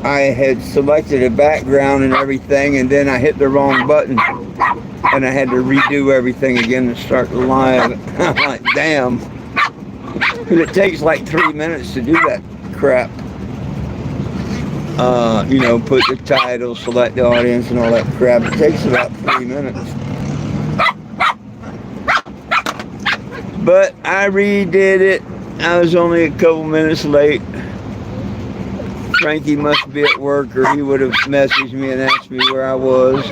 I had selected a background and everything, and then I hit the wrong button, and I had to redo everything again to start the live. I'm like, damn. Because it takes like 3 minutes to do that crap. Put the title, select the audience, and all that crap. It takes about 3 minutes. But I redid it. I was only a couple minutes late. Frankie must be at work, or he would have messaged me and asked me where I was.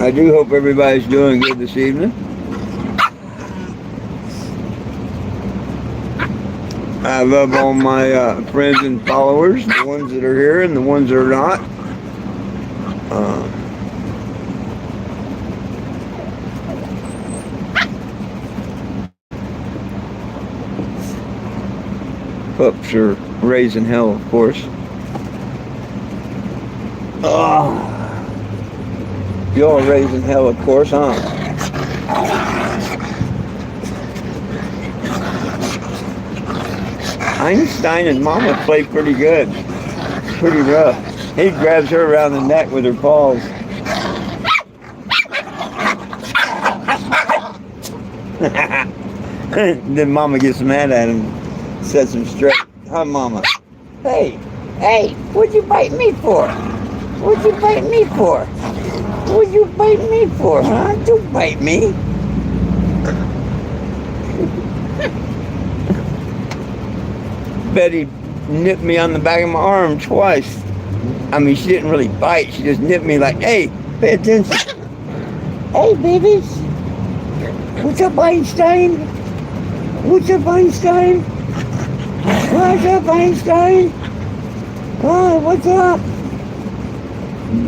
I do hope everybody's doing good this evening. I love all my friends and followers, the ones that are here and the ones that are not. Pups are raising hell, of course. Oh, y'all are raising hell, of course, huh? Einstein and Mama play pretty good. Pretty rough. He grabs her around the neck with her paws. Then Mama gets mad at him, sets him straight. Huh, Mama? Hey, what'd you bite me for? What'd you bite me for? What'd you bite me for, huh? Don't bite me. Betty nipped me on the back of my arm twice. I mean, she didn't really bite. She just nipped me like, hey, pay attention. Hey, babies. What's up, Einstein? What's up, Einstein? What's up, Einstein? Oh, what's up?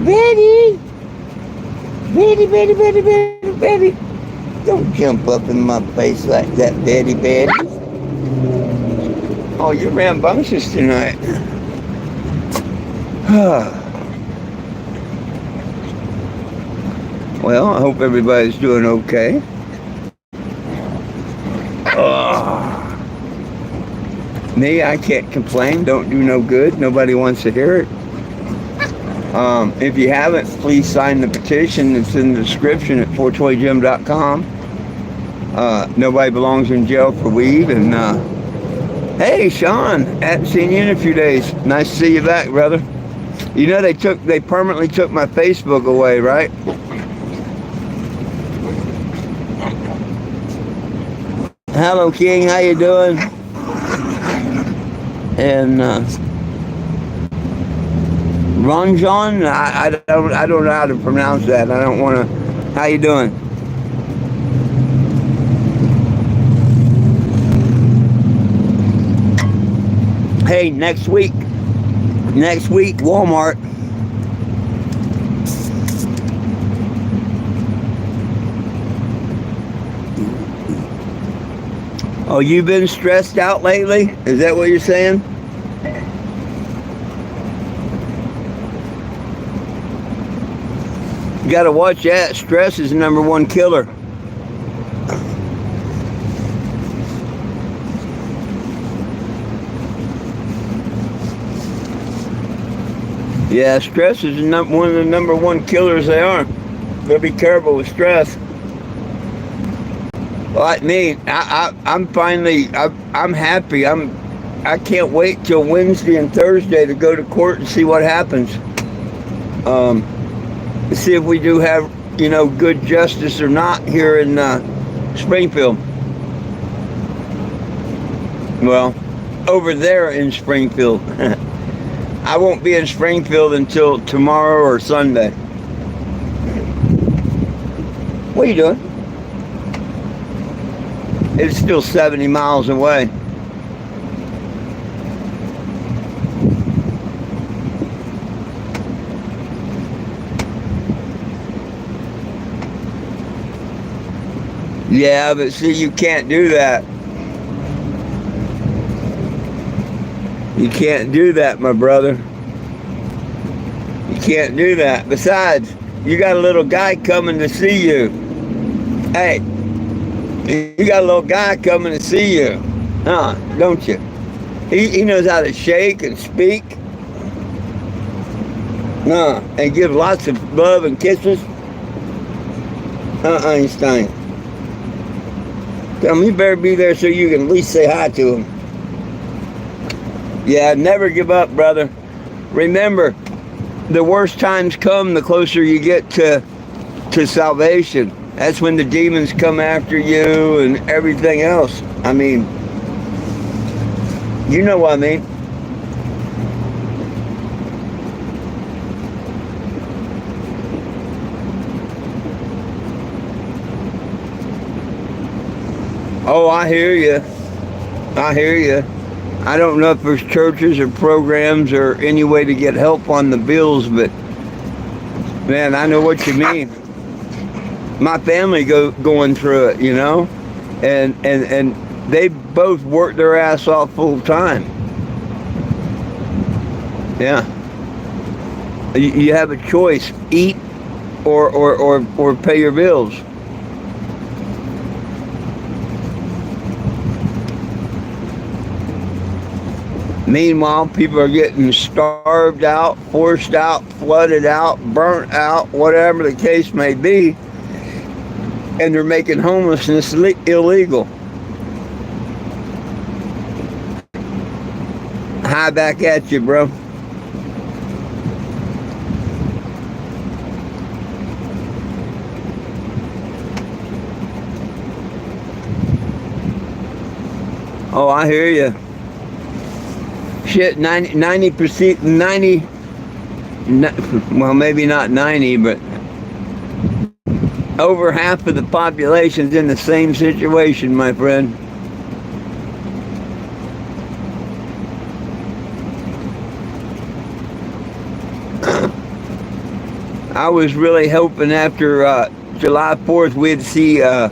Betty. Betty. Don't jump up in my face like that, Betty. Oh, you're rambunctious tonight. Well, I hope everybody's doing okay. Me, I can't complain. Don't do no good. Nobody wants to hear it. If you haven't, please sign the petition. It's in the description at 420gym.com. Nobody belongs in jail for weed. And hey, Sean, haven't seen you in a few days. Nice to see you back, brother. You know they permanently took my Facebook away, right? Hello, King. How you doing? And Ranjan, I don't know how to pronounce that. I don't want to. How you doing? Hey, next week, Walmart. Oh, you've been stressed out lately? Is that what you're saying? You gotta watch that. Stress is the #1 killer. Yeah, stress is one of the #1 killers they are. Gotta be careful with stress. Like me, I'm happy. I can't wait till Wednesday and Thursday to go to court and see what happens. See if we do have, good justice or not here in Springfield. Well, over there in Springfield. I won't be in Springfield until tomorrow or Sunday. What are you doing? It's still 70 miles away. Yeah, but see, you can't do that. You can't do that, my brother. You can't do that. Besides, you got a little guy coming to see you. Hey, You got a little guy coming to see you, huh? Don't you? He knows how to shake and speak, and give lots of love and kisses. Einstein. Tell him you better be there so you can at least say hi to him. Yeah, never give up, brother. Remember, the worst times come the closer you get to salvation. That's when the demons come after you and everything else. I mean, you know what I mean. Oh, I hear you. I hear you. I don't know if there's churches or programs or any way to get help on the bills, but man, I know what you mean. My family going through it, you know, and they both work their ass off full time. Yeah. You have a choice: eat or pay your bills. Meanwhile, people are getting starved out, forced out, flooded out, burnt out, whatever the case may be, and they're making homelessness illegal. Hi back at you, bro. Oh, I hear you. Shit, 90%, well, maybe not 90, but over half of the population's in the same situation, my friend. I was really hoping after July 4th we'd see a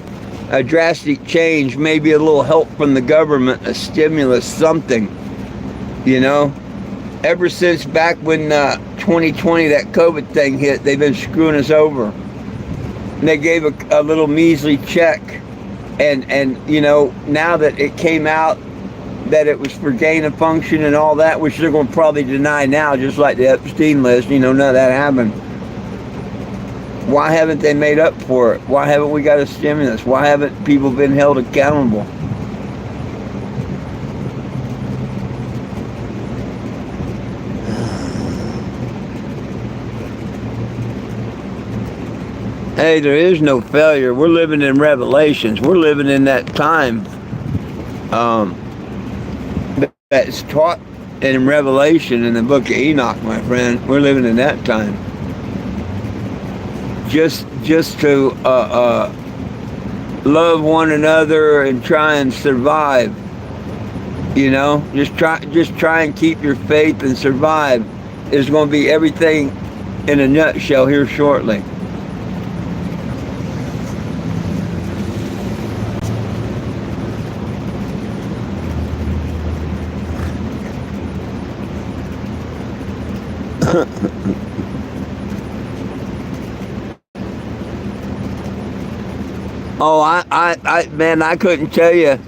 drastic change, maybe a little help from the government, a stimulus, something. You know, ever since back when 2020, that COVID thing hit, they've been screwing us over. And they gave a little measly check. And you know, now that it came out that it was for gain of function and all that, which they're going to probably deny now, just like the Epstein list, you know, none of that happened. Why haven't they made up for it? Why haven't we got a stimulus? Why haven't people been held accountable? Hey, there is no failure. We're living in Revelations. We're living in that time that's taught in Revelation in the book of Enoch, my friend. We're living in that time. Just to love one another and try and survive. You know, just try and keep your faith and survive. Is going to be everything in a nutshell here shortly. Oh, man, I couldn't tell you.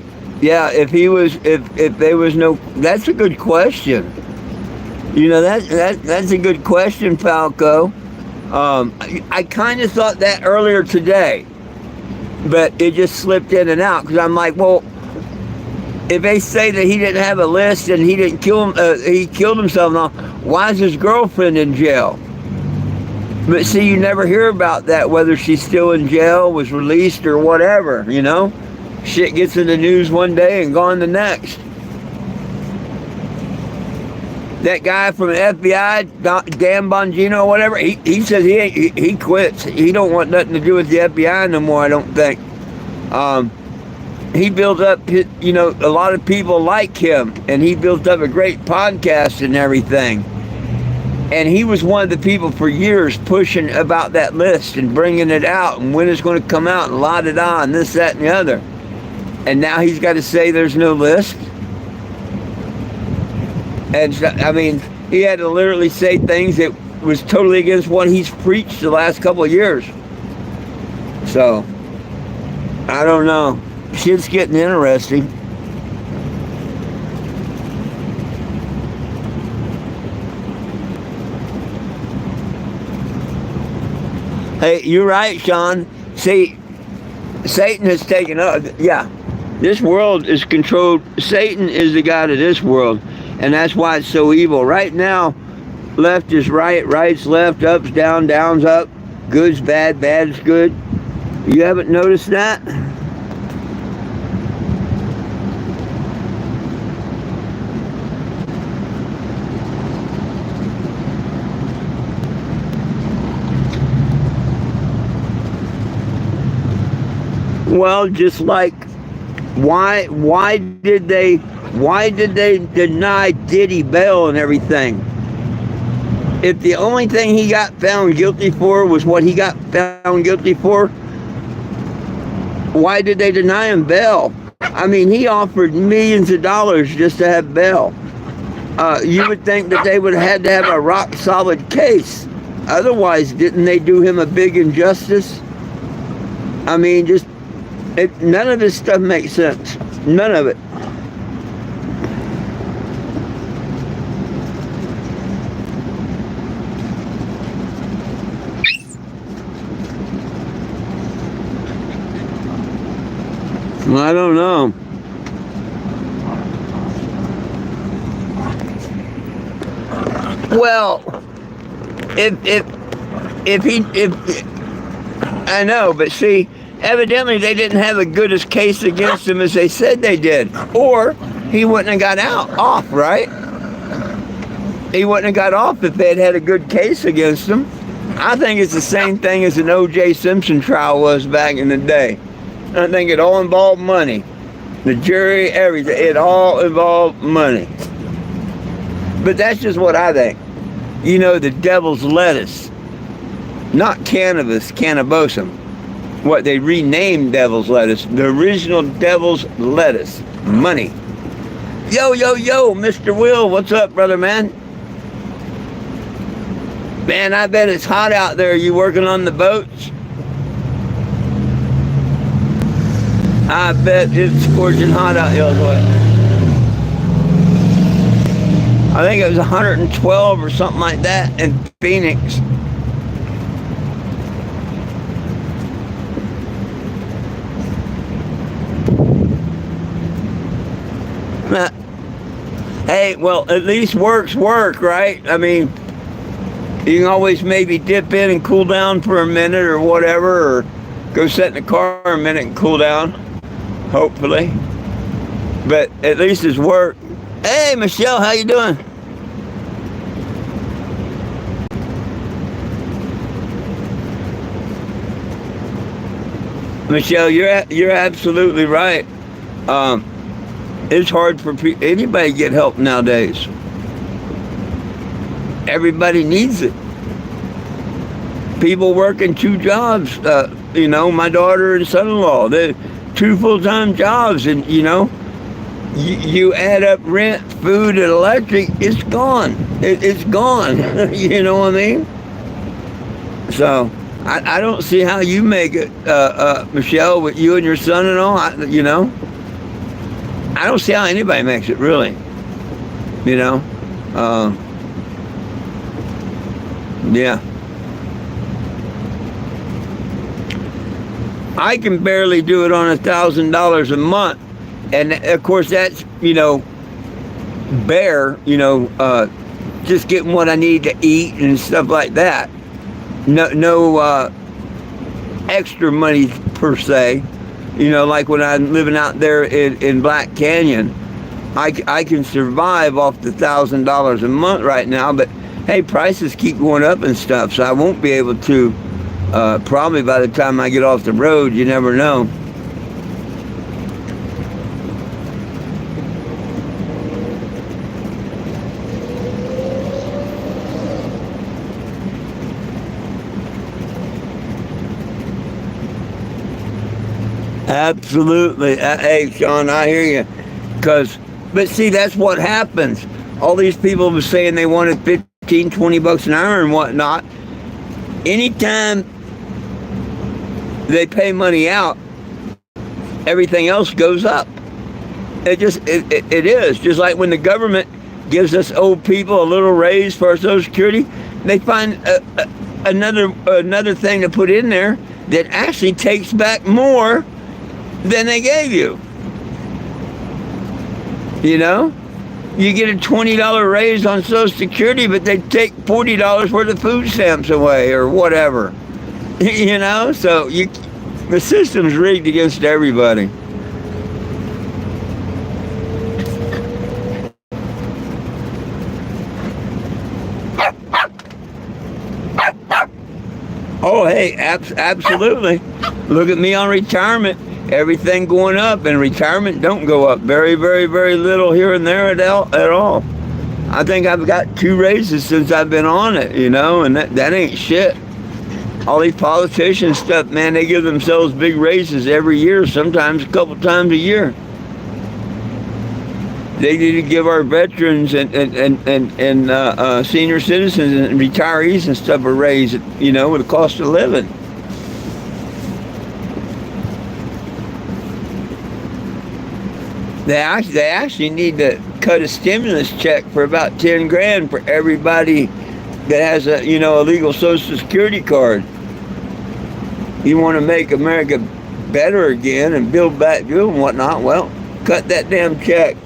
Yeah, if there was no, that's a good question. You know, that's a good question, Falco. I kind of thought that earlier today, but it just slipped in and out because I'm like, well, if they say that he didn't have a list and he didn't kill him, he killed himself, now why is his girlfriend in jail? But see, you never hear about that, whether she's still in jail, was released, or whatever, you know? Shit gets in the news one day and gone the next. That guy from the FBI, Dan Bongino, whatever, he says he quits. He don't want nothing to do with the FBI no more, I don't think. He built up, you know, a lot of people like him, and he built up a great podcast and everything. And he was one of the people for years pushing about that list and bringing it out and when it's going to come out and lot it on, this, that, and the other. And now he's got to say there's no list. And I mean, he had to literally say things that was totally against what he's preached the last couple of years. So, I don't know. shit's getting interesting. Hey, you're right, Sean. See, Satan has taken up. Yeah, this world is controlled. Satan is the god of this world, and that's why it's so evil. Right now, left is right, right's left, up's down, down's up, good's bad, bad's good. You haven't noticed that? Well, just like why did they deny Diddy bail and everything? If the only thing he got found guilty for was what he got found guilty for, why did they deny him bail? I mean, he offered millions of dollars just to have bail. You would think that they would have had to have a rock solid case. Otherwise, didn't they do him a big injustice? I mean, just none of this stuff makes sense. None of it. I don't know. Well, if I know, but see, evidently they didn't have a good as case against him as they said they did, or he wouldn't have got off, right? He wouldn't have got off if they had had a good case against him. I think it's the same thing as an O.J. Simpson trial was back in the day. I think it all involved money. The jury, everything, it all involved money. But that's just what I think. You know, the devil's lettuce, not cannabis, cannabosum. What they renamed devil's lettuce, the original devil's lettuce, money. Yo, Mr. Will, what's up, brother, man? Man, I bet it's hot out there. You working on the boats? I bet it's scorching hot out here. I think it was 112 or something like that in Phoenix. Hey, well, at least work's work, right? I mean, you can always maybe dip in and cool down for a minute or whatever, or go sit in the car a minute and cool down, hopefully. But at least it's work. Hey, Michelle, how you doing? Michelle, you're absolutely right. It's hard for anybody to get help nowadays. Everybody needs it. People working 2 jobs. You know, my daughter and son-in-law, they're 2 full-time jobs, and you know, you add up rent, food, and electric, it's gone. It's gone. You know what I mean? So I don't see how you make it, Michelle, with you and your son-in-law. You know, I don't see how anybody makes it, really. You know, yeah. I can barely do it on $1,000 a month, and of course that's, you know, bare, you know, just getting what I need to eat and stuff like that. No extra money per se. You know, like when I'm living out there in Black Canyon, I can survive off the $1,000 a month right now, but hey, prices keep going up and stuff, so I won't be able to. Probably by the time I get off the road, you never know. Absolutely. Hey, Sean, I hear you. But see, that's what happens. All these people were saying they wanted 15, 20 bucks an hour and whatnot. Anytime they pay money out, everything else goes up. It is just like when the government gives us old people a little raise for our Social Security, they find another thing to put in there that actually takes back more than they gave you. You know, you get a $20 raise on Social Security, but they take $40 worth of food stamps away or whatever. You know, so the system's rigged against everybody. Oh, hey, absolutely. Look at me on retirement. Everything going up, and retirement don't go up. Very, very, very little here and there at all. I think I've got 2 raises since I've been on it, you know, and that ain't shit. All these politicians stuff, man, they give themselves big raises every year, sometimes a couple times a year. They need to give our veterans and senior citizens and retirees and stuff a raise, you know, with the cost of living. They actually need to cut a stimulus check for about 10 grand for everybody that has a legal Social Security card. You want to make America better again and build back and whatnot? Well, cut that damn check.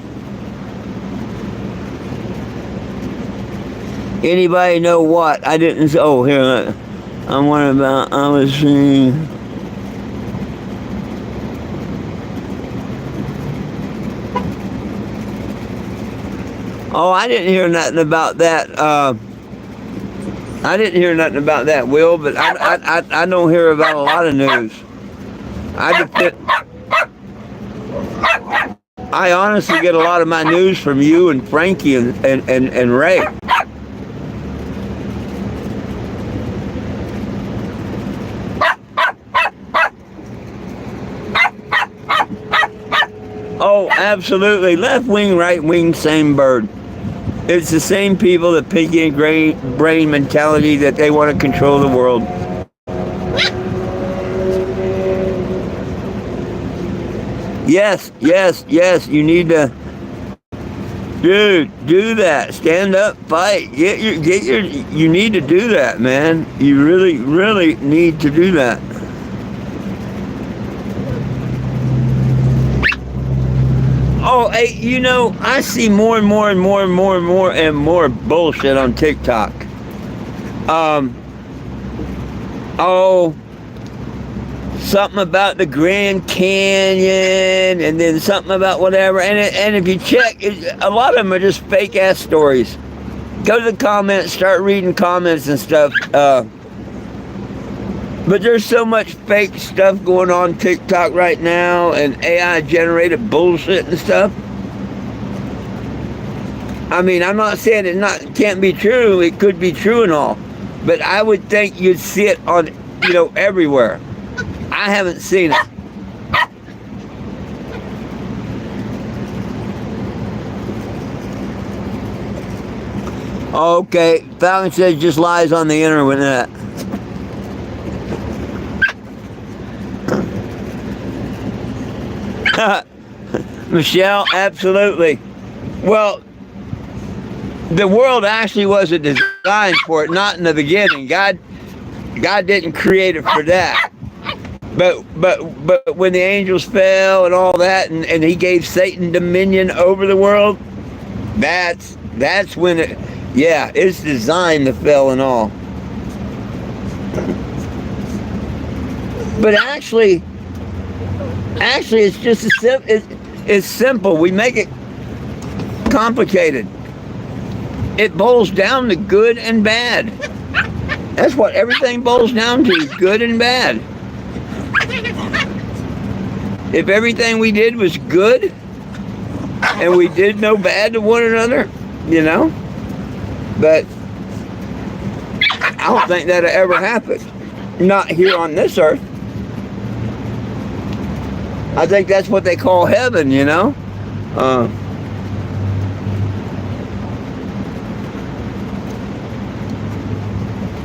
Anybody know what? I didn't. Oh, here. I was seeing. Oh, I didn't hear nothing about that. I didn't hear nothing about that, Will. But I don't hear about a lot of news. I honestly get a lot of my news from you and Frankie and Ray. Oh, absolutely. Left wing, right wing, same bird. It's the same people, the pinky and brain mentality that they want to control the world. Yes, you need to, dude, do that. Stand up, fight. You need to do that, man. You really, really need to do that. Oh, hey, I see more and more bullshit on TikTok. Something about the Grand Canyon, and then something about whatever. And if you check, a lot of them are just fake ass stories. Go to the comments, start reading comments and stuff. But there's so much fake stuff going on TikTok right now, and AI generated bullshit and stuff. I mean, I'm not saying it can't be true. It could be true and all, but I would think you'd see it on, everywhere. I haven't seen it. Okay, Falcon says just lies on the internet. Michelle, absolutely. Well, the world actually wasn't designed for it, not in the beginning. God didn't create it for that. But when the angels fell and all that, and he gave Satan dominion over the world, that's when it's designed to fail and all. But actually, it's just it's simple. We make it complicated. It boils down to good and bad. That's what everything boils down to, good and bad. If everything we did was good, and we did no bad to one another, but I don't think that'll ever happen. Not here on this earth. I think that's what they call heaven,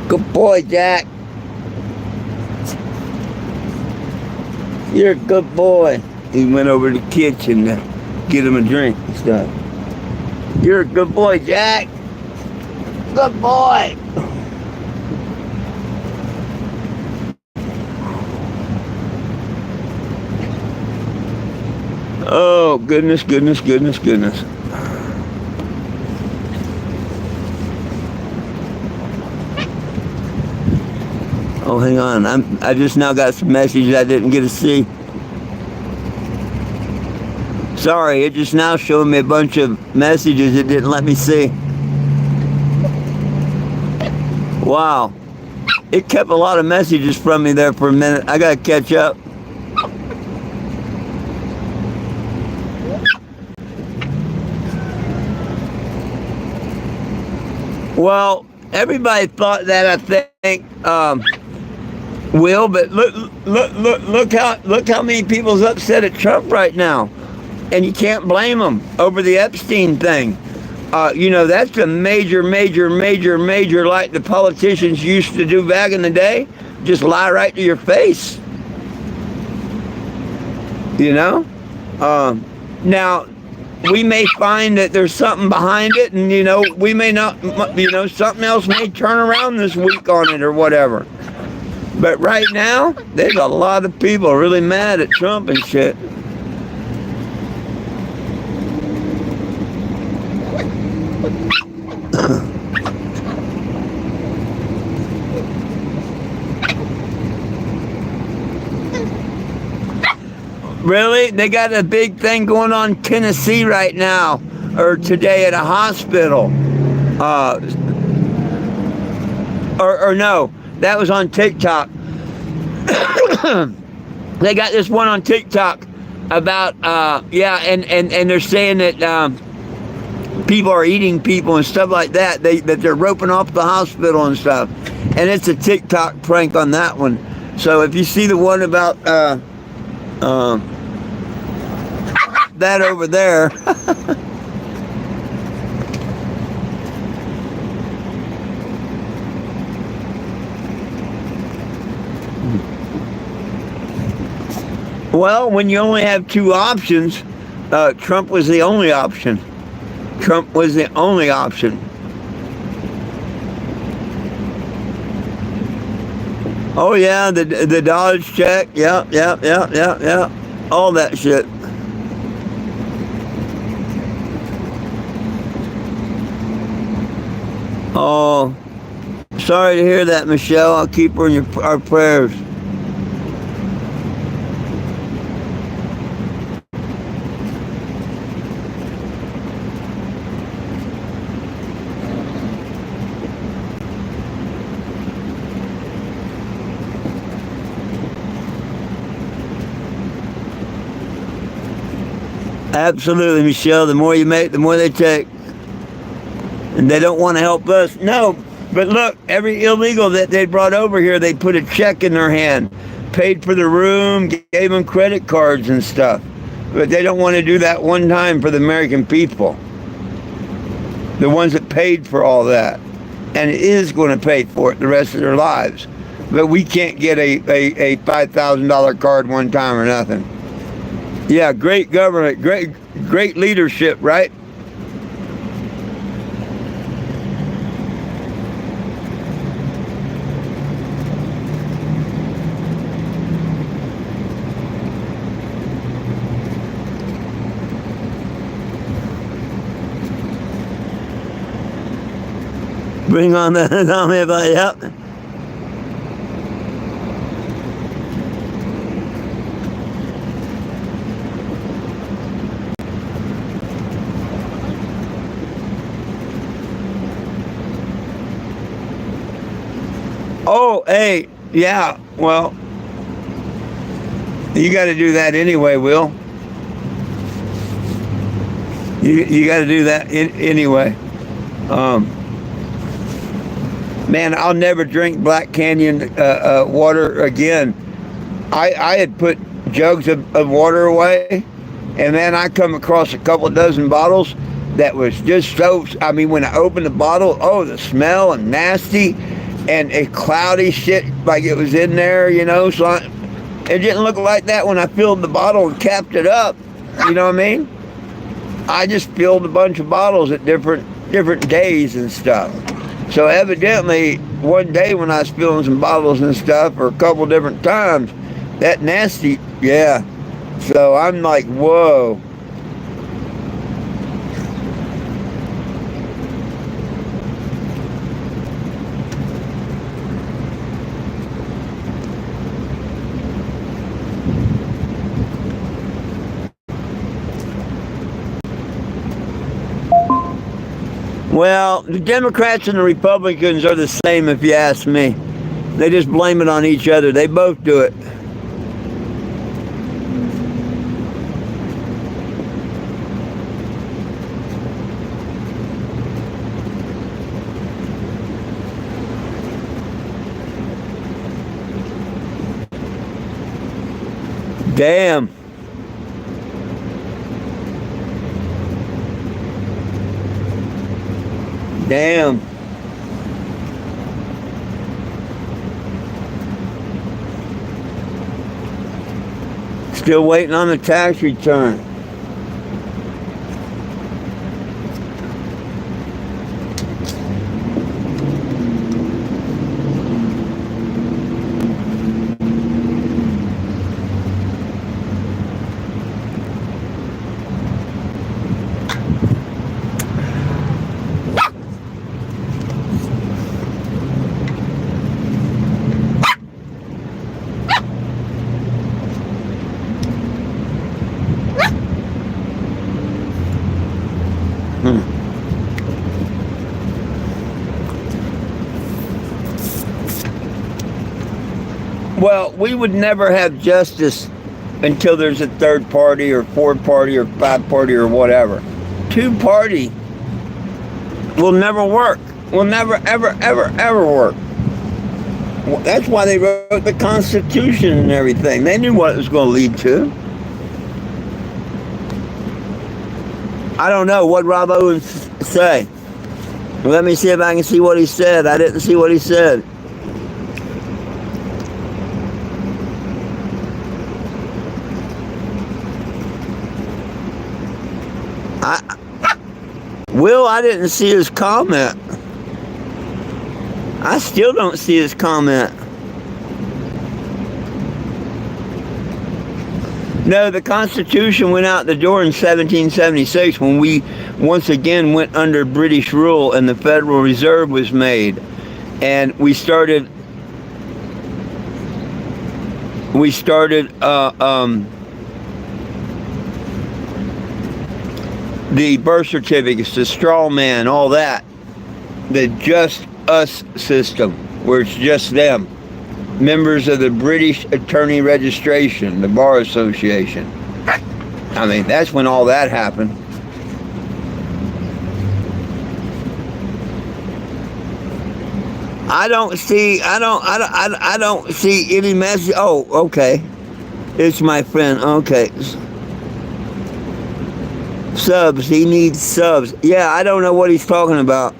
Good boy, Jack. You're a good boy. He went over to the kitchen to get him a drink and stuff. You're a good boy, Jack. Good boy. Oh, goodness, goodness, goodness, goodness. Oh, hang on. I just now got some messages I didn't get to see. Sorry, it just now showed me a bunch of messages it didn't let me see. Wow. It kept a lot of messages from me there for a minute. I gotta catch up. Well, everybody thought that, I think, Will, but look how many people's upset at Trump right now, and you can't blame them over the Epstein thing. That's a major, like the politicians used to do back in the day, just lie right to your face. Now, we may find that there's something behind it, and we may not, something else may turn around this week on it or whatever. But right now, there's a lot of people really mad at Trump and shit. Really? They got a big thing going on in Tennessee right now, or today at a hospital. Or no, that was on TikTok. They got this one on TikTok about, and they're saying that people are eating people and stuff like that. That they're roping off the hospital and stuff. And it's a TikTok prank on that one. So if you see the one about that over there. Well, when you only have two options, Trump was the only option. Trump was the only option. Oh yeah, the Dodge check, yeah. All that shit. Oh, sorry to hear that, Michelle. I'll keep her in our prayers. Absolutely, Michelle. The more you make, the more they take. And they don't want to help us. No, but look, every illegal that they brought over here, they put a check in their hand, paid for the room, gave them credit cards and stuff. But they don't want to do that one time for the American people. The ones that paid for all that. And it is going to pay for it the rest of their lives. But we can't get a $5,000 card one time or nothing. Yeah, great government, great leadership, right? Bring on the zombie, but yep. Oh, hey, yeah, well, you got to do that anyway, Will. You got to do that anyway. Man, I'll never drink Black Canyon water again. I had put jugs of water away, and then I come across a couple dozen bottles that was just so, I mean, when I opened the bottle, oh, the smell and nasty and a cloudy shit like it was in there, so It didn't look like that when I filled the bottle and capped it up. You know what I mean? I just filled a bunch of bottles at different days and stuff. So evidently, one day when I was filling some bottles and stuff, or a couple different times, that nasty, yeah. So I'm like, whoa. Well, the Democrats and the Republicans are the same, if you ask me. They just blame it on each other. They both do it. Damn. Damn. Still waiting on the tax return. Well, we would never have justice until there's a third party or fourth party or five party or whatever. Two party will never work. Will never, ever, ever, ever work. Well, that's why they wrote the Constitution and everything. They knew what it was going to lead to. I don't know. What Rob Owens say? Let me see if I can see what he said. I didn't see what he said. Will, I didn't see his comment. I still don't see his comment. No, the Constitution went out the door in 1776 when we once again went under British rule and the Federal Reserve was made. And we started the birth certificates, the straw man, all that. The just us system, where it's just them. Members of the British Attorney Registration, the Bar Association. I mean, that's when all that happened. I don't see any message. Oh, okay. It's my friend. Okay. Subs. He needs subs. Yeah, I don't know what he's talking about.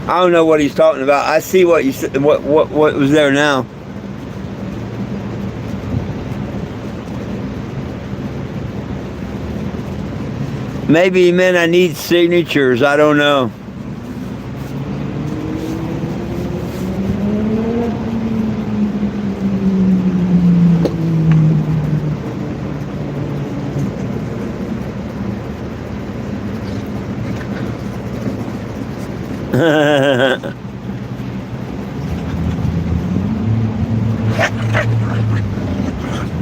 I don't know what he's talking about. I see what you said. What was there now? Maybe he meant I need signatures. I don't know.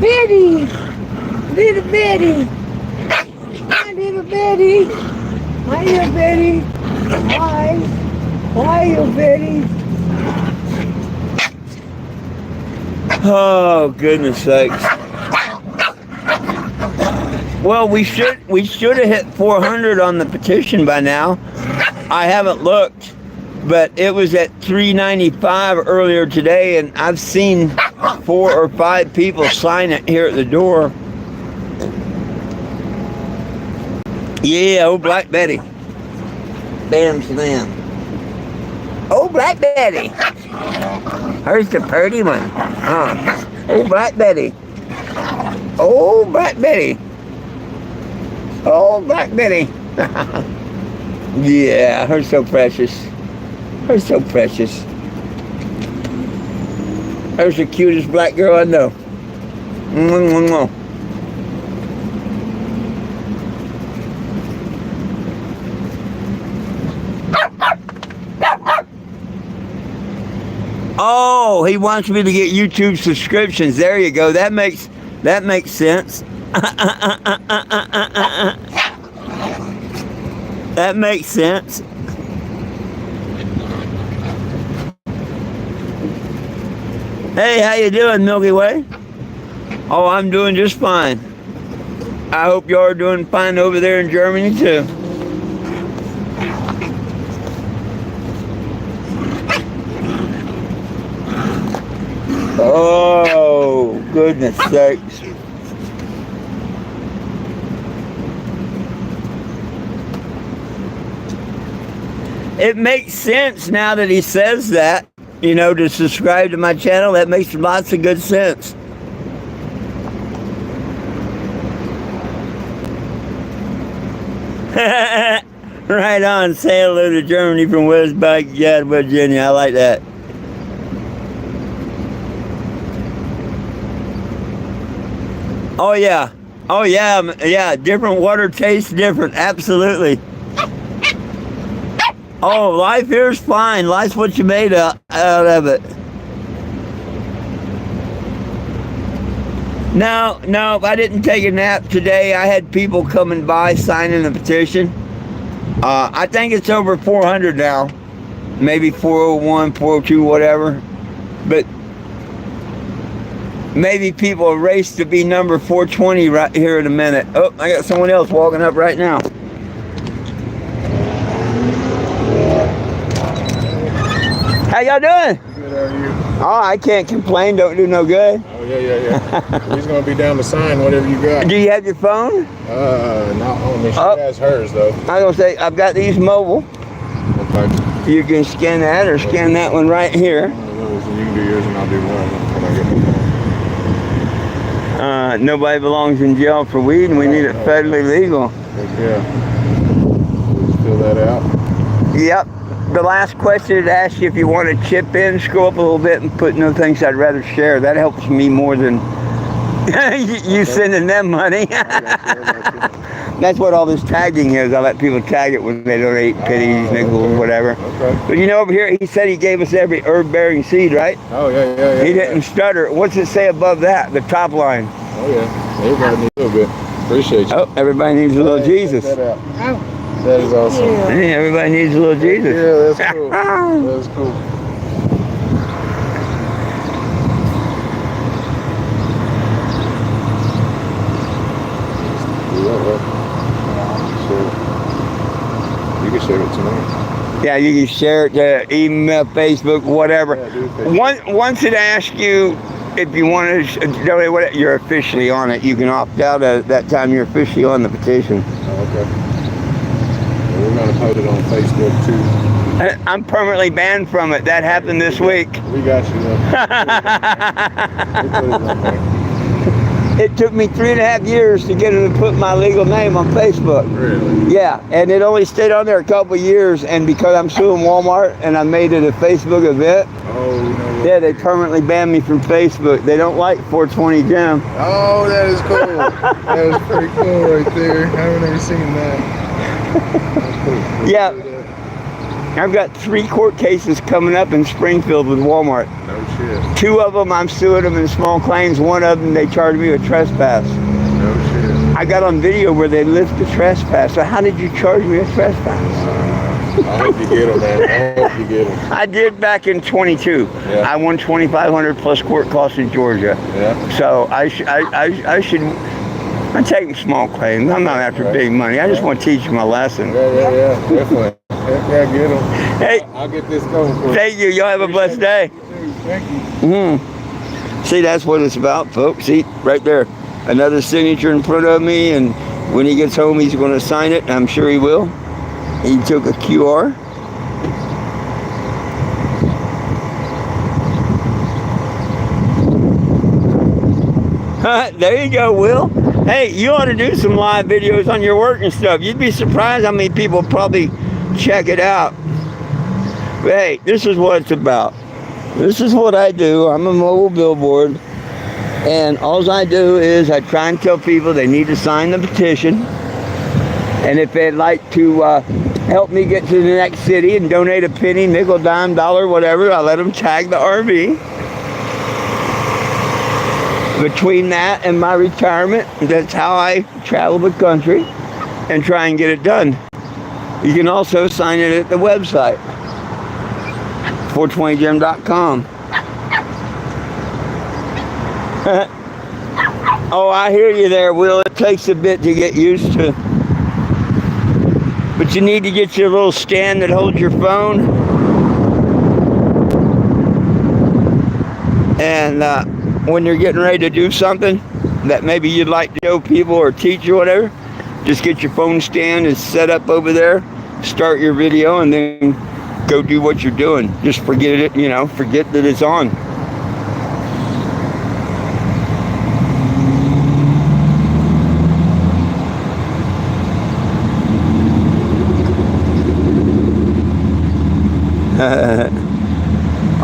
Betty! Little Betty! Hi, little Betty! Hiya, Betty! Hi! Hiya, Betty! Oh, goodness sakes. Well, we should have hit 400 on the petition by now. I haven't looked, but it was at 395 earlier today, and I've seen 4 or 5 people sign it here at the door. Yeah, old Black Betty. bam, slam. Oh, Black Betty. Here's the pretty one. Oh, Black Betty. Oh, Black Betty. Oh, Black Betty. Yeah, her so precious. Her so precious. Her's the cutest black girl I know. Oh, he wants me to get YouTube subscriptions. There you go. That makes sense. That makes sense. Hey, how you doing, Milky Way? Oh, I'm doing just fine. I hope you are doing fine over there in Germany too. Oh, goodness sakes. It makes sense now that he says that, you know, to subscribe to my channel. That makes lots of good sense. Right on. Say hello to Germany from West Baghdad, Virginia. I like that. Oh yeah. Oh yeah. Yeah. Different water tastes different. Absolutely. Oh, life here is fine. Life's what you made out of it. No, I didn't take a nap today. I had people coming by signing the petition. I think it's over 400 now. Maybe 401, 402, whatever. But maybe people will race to be number 420 right here in a minute. Oh, I got someone else walking up right now. How y'all doing? Good, how are you? Oh, I can't complain. Don't do no good. Oh, yeah. He's going to be down to sign whatever you got. Do you have your phone? Not on me. She has hers, though. I was going to say, I've got these mobile. Okay. You can scan that or scan that one right here. You can do yours and I'll do one when I get my phone. Nobody belongs in jail for weed, and we need it federally legal. Yeah. Just fill that out. Yep. The last question is ask you if you want to chip in, scroll up a little bit, and put no things I'd rather share. That helps me more than you sending them money. That's what all this tagging is. I let people tag it when they donate pennies, nickels, whatever. Okay. But you know, over here, he said he gave us every herb-bearing seed, right? Oh, yeah. He didn't stutter. What's it say above that, the top line? Oh, yeah. Everybody needs a little bit. Appreciate you. Oh, everybody needs a little Jesus. Check that out. That is awesome. Hey, everybody needs a little Jesus. Yeah, that's cool. That's cool. You can share it tonight. Yeah, you can share it to email, Facebook, whatever. Yeah, do Facebook. Once it asks you if you want to donate, what you're officially on it. You can opt out at that time. You're officially on the petition. Oh, okay. We're going to put it on Facebook too. I'm permanently banned from it. That happened this week. We got you though. We put it on there. It took me 3.5 years to get it to put my legal name on Facebook. Really? Yeah, and it only stayed on there a couple of years, and because I'm suing Walmart and I made it a Facebook event, yeah, they permanently banned me from Facebook. They don't like 420 Jim. Oh, that is cool. That was pretty cool right there. I haven't ever seen that. Cool. Yeah, I've got 3 court cases coming up in Springfield with Walmart. No shit. 2 of them, I'm suing them in small claims. 1 of them, they charged me with trespass. No shit. I got on video where they lift the trespass. So how did you charge me with trespass? I hope you get them, man. I hope you get them. I did back in 22. Yeah. I won $2,500 plus court costs in Georgia. Yeah. So I should. I'm taking small claims. I'm not after big money. I just want to teach you my lesson. Yeah. Definitely. Yeah, get them. Hey, I'll get this going for you. thank you. Y'all have a blessed day. Thank you. See, that's what it's about, folks. See, right there. Another signature in front of me, and when he gets home, he's going to sign it. I'm sure he will. He took a QR. There you go, Will. Hey, you ought to do some live videos on your work and stuff. You'd be surprised how many people probably check it out. But hey, this is what it's about. This is what I do. I'm a mobile billboard. And all I do is I try and tell people they need to sign the petition. And if they'd like to help me get to the next city and donate a penny, nickel, dime, dollar, whatever, I let them tag the RV. Between that and my retirement, that's how I travel the country and try and get it done. You can also sign it at the website, 420gym.com. Oh, I hear you there, Will. It takes a bit to get used to. But you need to get your little stand that holds your phone. And when you're getting ready to do something that maybe you'd like to show people or teach or whatever, just get your phone stand and set up over there, start your video, and then go do what you're doing. Just forget it, forget that it's on.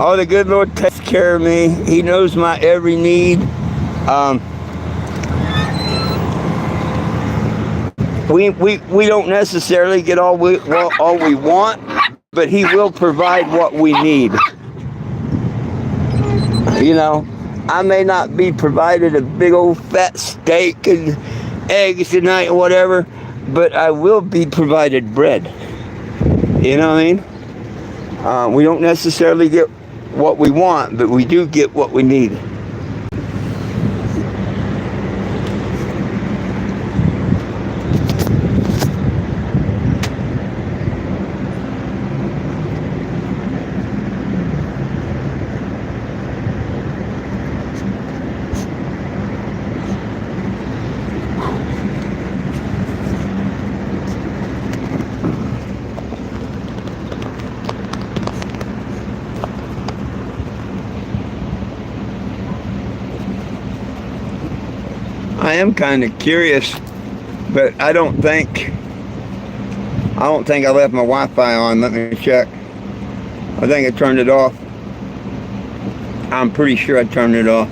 Oh, the good Lord takes care of me. He knows my every need. We don't necessarily get all we want, but He will provide what we need. I may not be provided a big old fat steak and eggs tonight or whatever, but I will be provided bread. You know what I mean? We don't necessarily get what we want, but we do get what we need. I am kind of curious, but I don't think I left my Wi-Fi on. Let me check. I think I turned it off. I'm pretty sure I turned it off.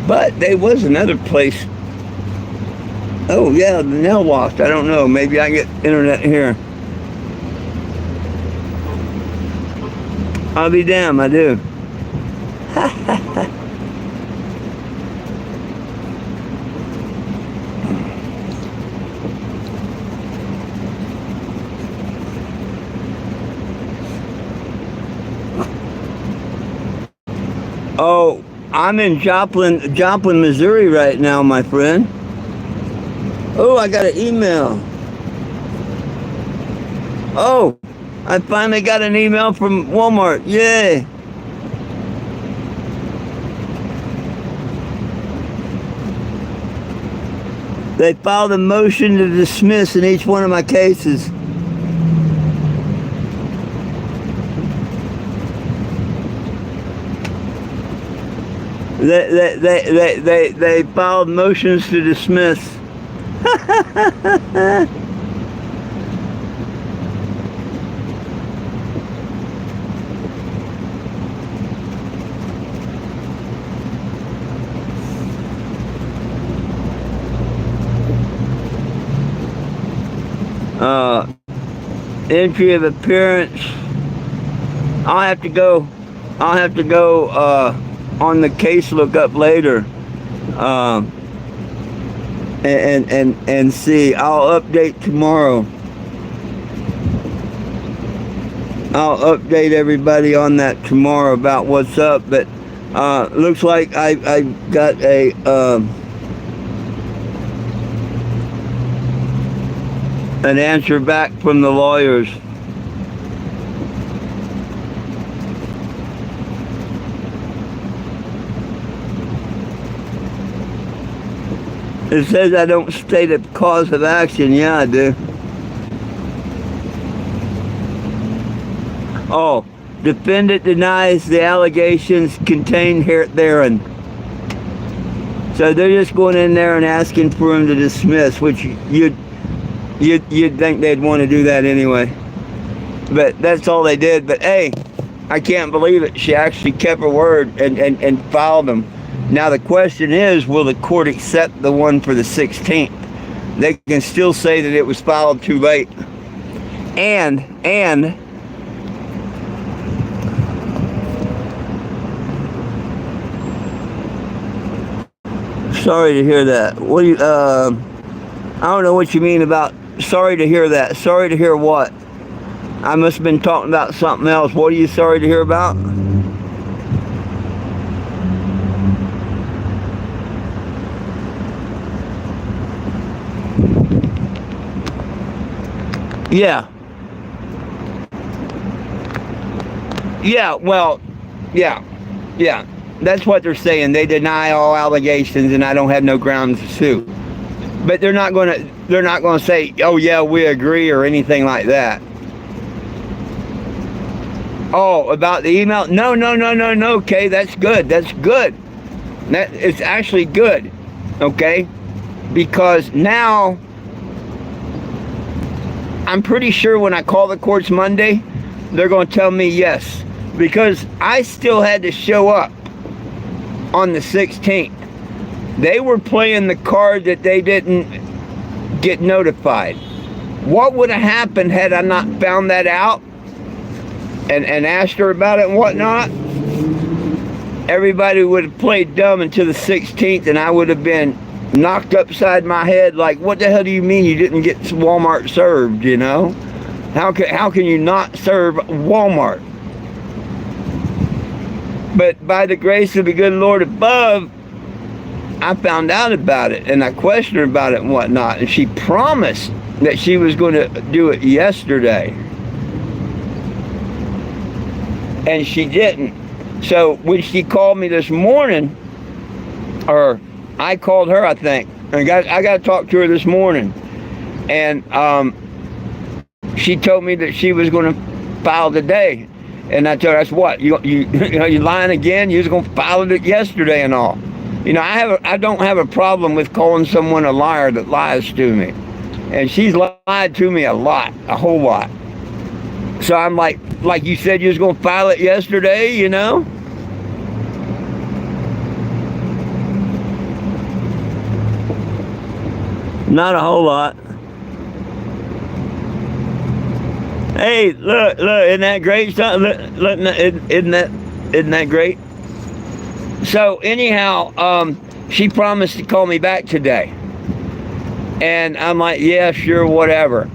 But there was another place. Oh yeah, the nail loft. I don't know. Maybe I get internet here. I'll be damned, I do. Oh, I'm in Joplin, Missouri right now, my friend. Oh, I got an email. Oh, I finally got an email from Walmart. Yay. They filed a motion to dismiss in each one of my cases. They filed motions to dismiss. Entry of appearance. I'll have to go on the case lookup later and see. I'll update tomorrow. I'll update everybody on that tomorrow about what's up, but looks like I got a an answer back from the lawyers. It says I don't state a cause of action. Yeah, I do. Oh, defendant denies the allegations contained here therein. So they're just going in there and asking for him to dismiss, which you'd think they'd want to do that anyway. But that's all they did. But hey, I can't believe it. She actually kept her word and filed them. Now the question is, will the court accept the one for the 16th? They can still say that it was filed too late. And sorry to hear that. What do you, I don't know what you mean about sorry to hear that. Sorry to hear what? I must have been talking about something else. What are you sorry to hear about? Yeah. Yeah, well, yeah. That's what they're saying. They deny all allegations and I don't have no grounds to sue. But they're not gonna say, oh yeah, we agree or anything like that. Oh, about the email? No, okay, that's good. That it's actually good. Okay? Because now I'm pretty sure when I call the courts Monday, they're going to tell me yes. Because I still had to show up on the 16th. They were playing the card that they didn't get notified. What would have happened had I not found that out and asked her about it and whatnot? Everybody would have played dumb until the 16th and I would have been knocked upside my head like, what the hell do you mean you didn't get Walmart served, you know? How can you not serve Walmart? But by the grace of the good Lord above, I found out about it and I questioned her about it and whatnot, and she promised that she was going to do it yesterday. And she didn't. So when she called me this morning, or I called her, I think. I got to talk to her this morning. And she told me that she was going to file today. And I told her, that's what? You lying again? You was going to file it yesterday and all. You know, I don't have a problem with calling someone a liar that lies to me. And she's lied to me a lot, a whole lot. So I'm like you said you was going to file it yesterday, you know? Not a whole lot. Hey, look, isn't that great? Isn't that great? So anyhow, she promised to call me back today. And I'm like, yeah, sure, whatever.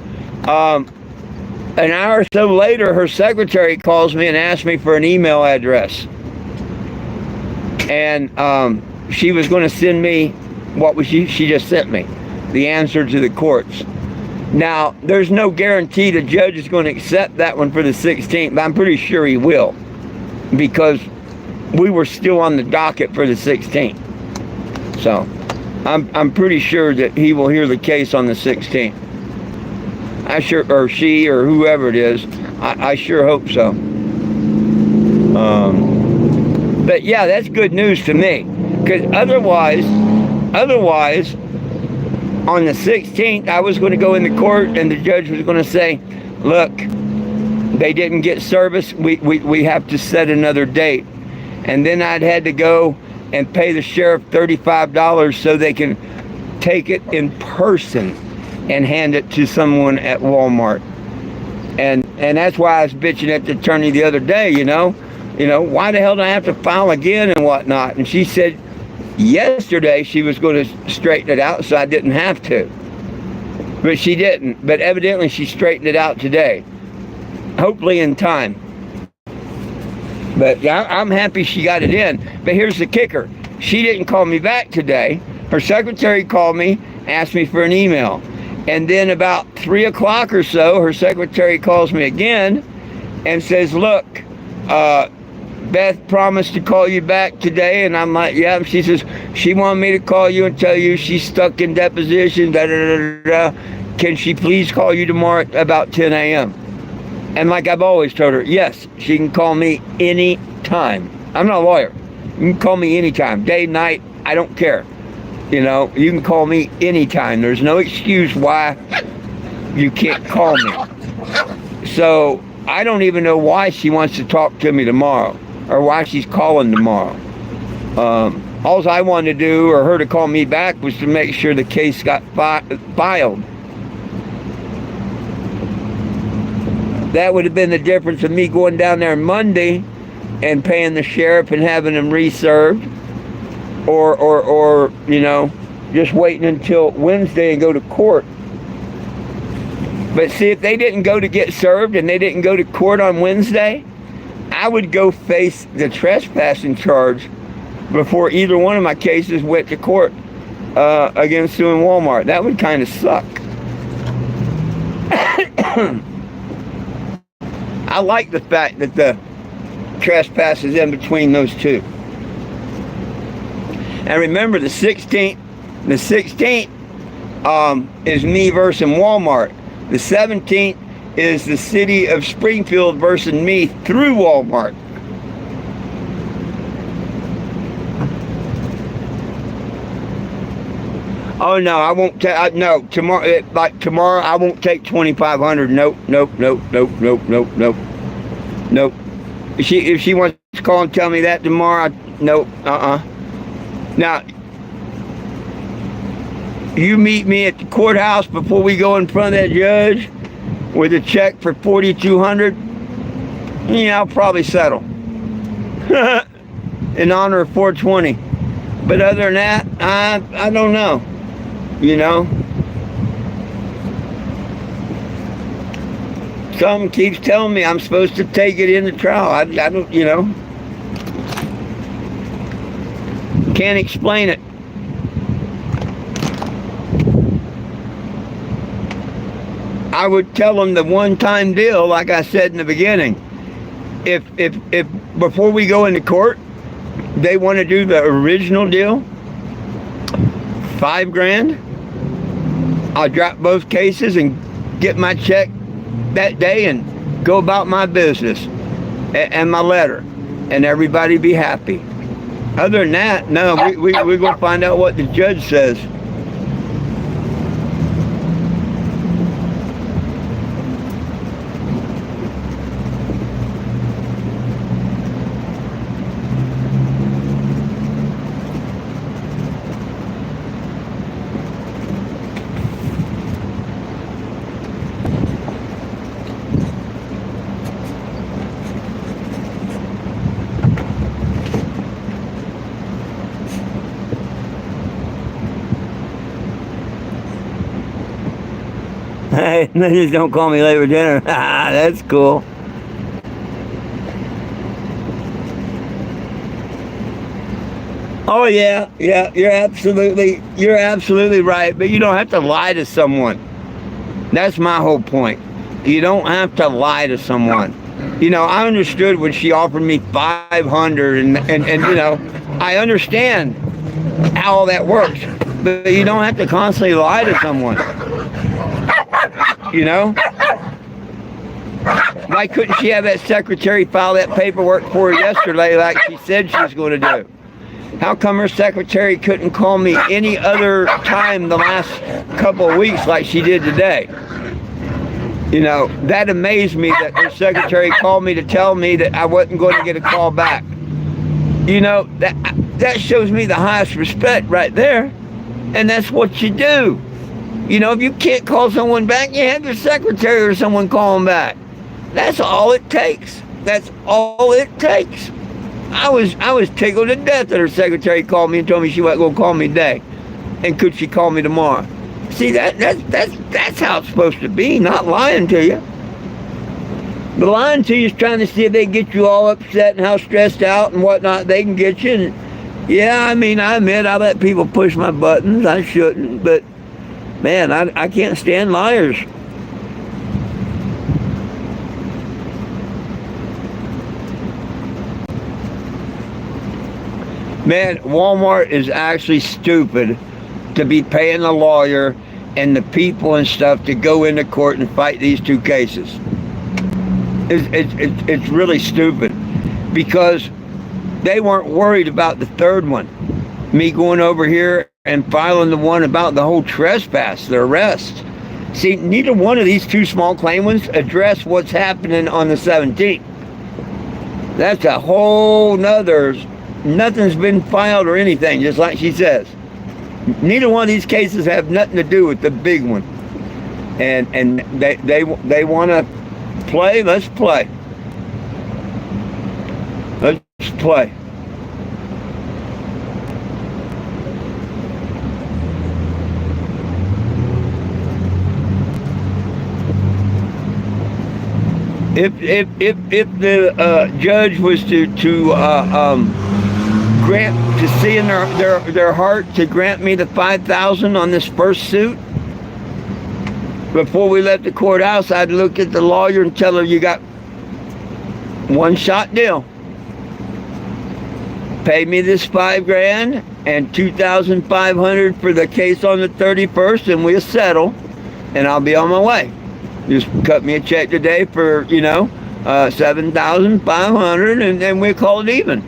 An hour or so later, her secretary calls me and asks me for an email address. And she was going to send me what was she just sent me. The answer to the courts. Now, there's no guarantee the judge is going to accept that one for the 16th, but I'm pretty sure he will, because we were still on the docket for the 16th. So, I'm pretty sure that he will hear the case on the 16th. Or she, or whoever it is, I sure hope so. But yeah, that's good news to me, because otherwise, on the 16th, I was going to go in the court and the judge was going to say, look, they didn't get service. We have to set another date. And then I'd had to go and pay the sheriff $35 so they can take it in person and hand it to someone at Walmart. And that's why I was bitching at the attorney the other day, you know, why the hell do I have to file again and whatnot? And she said, yesterday she was going to straighten it out so I didn't have to, but she didn't. But evidently she straightened it out today, hopefully in time. But yeah, I'm happy she got it in. But here's the kicker: she didn't call me back today. Her secretary called me, asked me for an email, and then about 3 o'clock or so, her secretary calls me again and says, look, Beth promised to call you back today, and I'm like, yeah. She says she wanted me to call you and tell you she's stuck in deposition. Da, da, da, da, da. Can she please call you tomorrow at about 10 a.m.? And like I've always told her, yes, she can call me any time. I'm not a lawyer. You can call me anytime, day, night, I don't care. You know, you can call me anytime. There's no excuse why you can't call me. So I don't even know why she wants to talk to me tomorrow, or why she's calling tomorrow. All I wanted to do, or her to call me back, was to make sure the case got filed. That would have been the difference of me going down there Monday and paying the sheriff and having him reserved, or you know, just waiting until Wednesday and go to court. But see, if they didn't go to get served and they didn't go to court on Wednesday, I would go face the trespassing charge before either one of my cases went to court against suing Walmart. That would kind of suck. I like the fact that the trespass is in between those two. And remember, the 16th is me versus Walmart. The 17th is the city of Springfield versus me through Walmart. Oh no, I won't take. No, tomorrow. Like tomorrow, I won't take 2,500. Nope. If she wants to call and tell me that tomorrow, nope. Now, you meet me at the courthouse before we go in front of that judge with a check for 4,200. Yeah, I'll probably settle in honor of 420. But other than that, I don't know. You know, something keeps telling me I'm supposed to take it in the trial. I don't, you know, can't explain it. I would tell them the one-time deal, like I said in the beginning. If before we go into court, they want to do the original deal, $5,000. I'll drop both cases and get my check that day and go about my business and my letter, and everybody be happy. Other than that, no, we're going to find out what the judge says. Hey, just don't call me late for dinner. That's cool. Oh yeah, you're absolutely right. But you don't have to lie to someone. That's my whole point. You don't have to lie to someone. You know, I understood when she offered me 500, and you know, I understand how all that works. But you don't have to constantly lie to someone. You know? Why couldn't she have that secretary file that paperwork for her yesterday like she said she was going to do? How come her secretary couldn't call me any other time the last couple of weeks like she did today? You know, that amazed me that her secretary called me to tell me that I wasn't going to get a call back. You know, that shows me the highest respect right there. And that's what you do. You know, if you can't call someone back, you have your secretary or someone call them back. That's all it takes. That's all it takes. I was tickled to death that her secretary called me and told me she wasn't going to call me today. And could she call me tomorrow? See, that's how it's supposed to be, not lying to you. But lying to you is trying to see if they can get you all upset and how stressed out and whatnot they can get you. And yeah, I mean, I admit I let people push my buttons. I shouldn't, but man, I can't stand liars. Man, Walmart is actually stupid to be paying a lawyer and the people and stuff to go into court and fight these two cases. It's really stupid because they weren't worried about the third one. Me going over here and filing the one about the whole trespass, the arrest. See, neither one of these two small claim ones address what's happening on the 17th. That's a whole nother, nothing's been filed or anything, just like she says. Neither one of these cases have nothing to do with the big one. And they want to play, let's play. Let's play. If the judge was to grant, to see in their heart to grant me the $5,000 on this first suit, before we left the courthouse, I'd look at the lawyer and tell her, you got one shot deal. Pay me this $5,000 and $2,500 for the case on the 31st, and we'll settle, and I'll be on my way. Just cut me a check today for, $7,500, and then we'll call it even.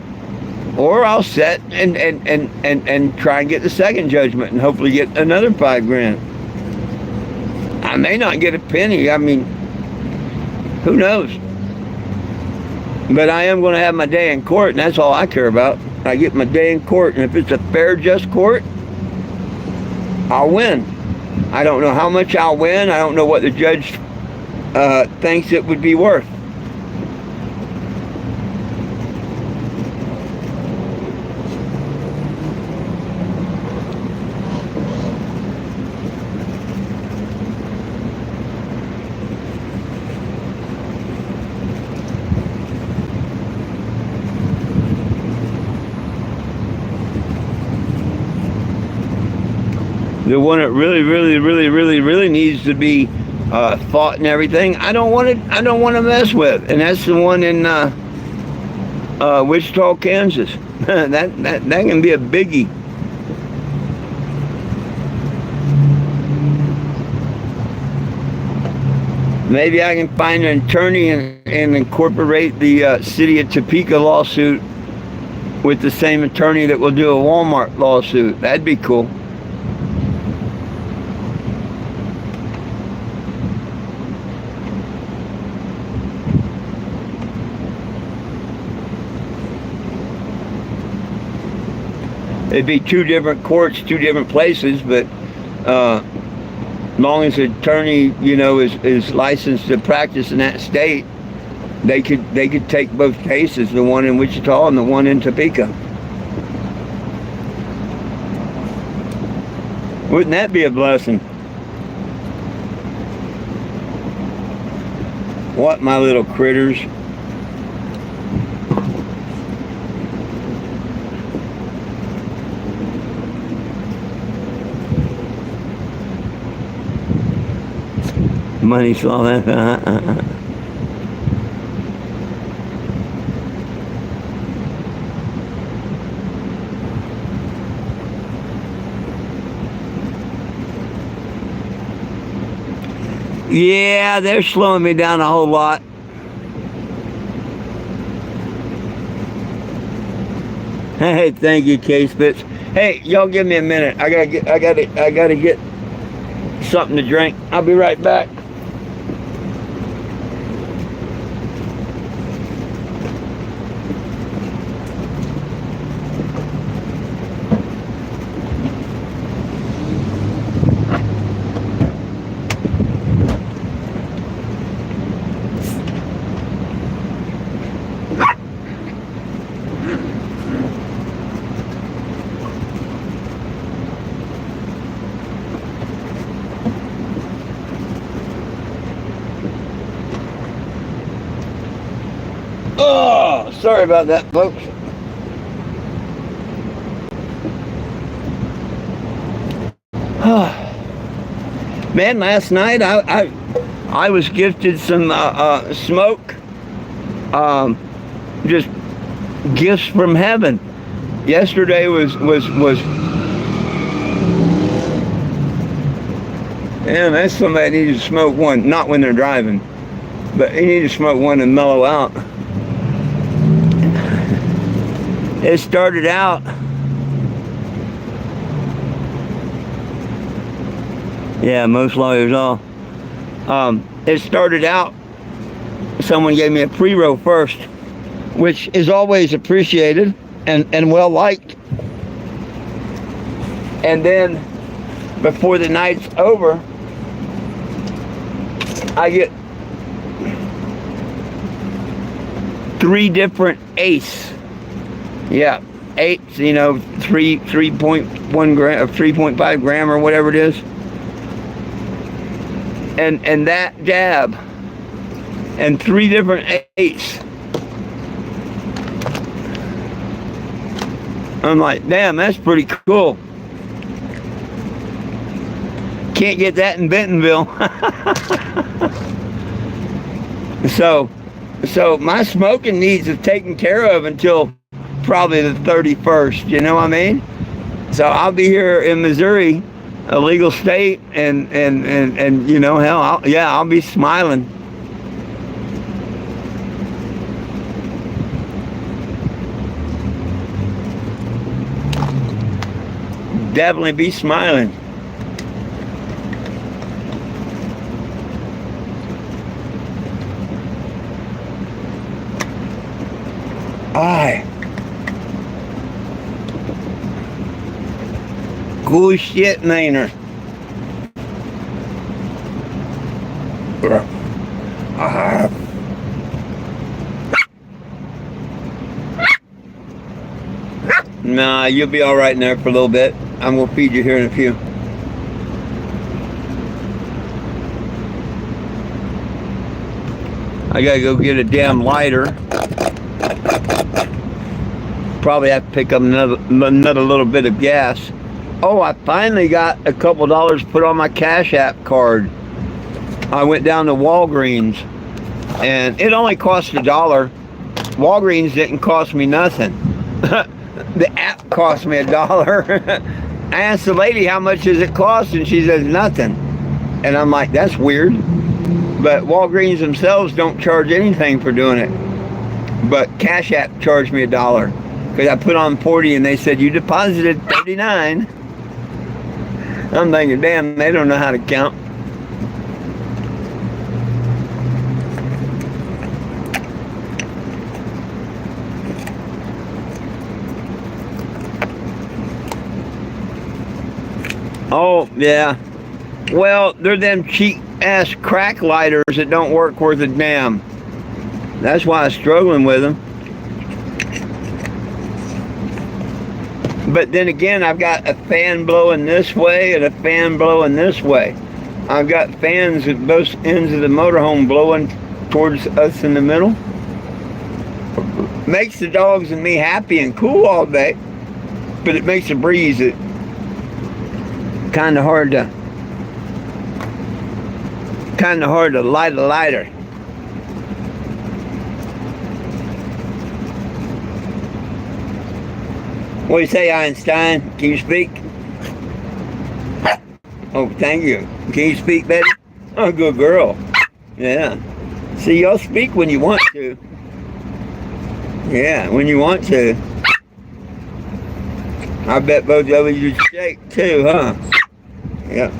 Or I'll set and try and get the second judgment and hopefully get another $5,000. I may not get a penny. I mean, who knows? But I am going to have my day in court, and that's all I care about. I get my day in court, and if it's a fair, just court, I'll win. I don't know how much I'll win. I don't know what the judge thinks it would be worth. The one that really needs to be fought and everything, I don't want to mess with, and that's the one in Wichita, Kansas. that can be a biggie. Maybe I can find an attorney and incorporate the city of Topeka lawsuit with the same attorney that will do a Walmart lawsuit. That'd be cool. It'd be two different courts, two different places, but long as the attorney, is licensed to practice in that state, they could take both cases, the one in Wichita and the one in Topeka. Wouldn't that be a blessing? What, my little critters? Money saw that. Yeah, they're slowing me down a whole lot. Hey, thank you, K-Spitz. Hey, y'all give me a minute. I gotta get something to drink. I'll be right back. Oh, sorry about that, folks. Man, last night I was gifted some smoke, just gifts from heaven. Yesterday was. Man, that's somebody that needs to smoke one. Not when they're driving, but you need to smoke one and mellow out. It started out. Yeah, most lawyers all. It started out. Someone gave me a pre-roll first, which is always appreciated and well liked. And then before the night's over, I get 3 different eighths. Yeah, eighths, 3.1 gram or 3.5 gram or whatever it is. And that dab and 3 different eighths. I'm like, damn, that's pretty cool. Can't get that in Bentonville. So my smoking needs is taken care of until probably the 31st. You know what I mean? So I'll be here in Missouri, a legal state, and hell, I'll be smiling. Definitely be smiling. Aye. Cool shit, Maynard. Nah, you'll be all right in there for a little bit. I'm gonna feed you here in a few. I gotta go get a damn lighter. Probably have to pick up another little bit of gas. Oh, I finally got a couple dollars put on my Cash App card. I went down to Walgreens, and it only cost $1. Walgreens didn't cost me nothing. The app cost me $1. I asked the lady how much does it cost, and she says nothing. And I'm like, that's weird. But Walgreens themselves don't charge anything for doing it. But Cash App charged me $1 because I put on 40, and they said you deposited 39. I'm thinking, damn, they don't know how to count. Oh, yeah. Well, they're them cheap-ass crack lighters that don't work worth a damn. That's why I'm struggling with them. But then again, I've got a fan blowing this way and a fan blowing this way. I've got fans at both ends of the motorhome blowing towards us in the middle. Makes the dogs and me happy and cool all day, but it makes the breeze kind of hard to light a lighter. What do you say, Einstein? Can you speak? Oh, thank you. Can you speak, Betty? Oh, good girl. Yeah. See, y'all speak when you want to. Yeah, when you want to. I bet both of you shake too, huh? Yeah.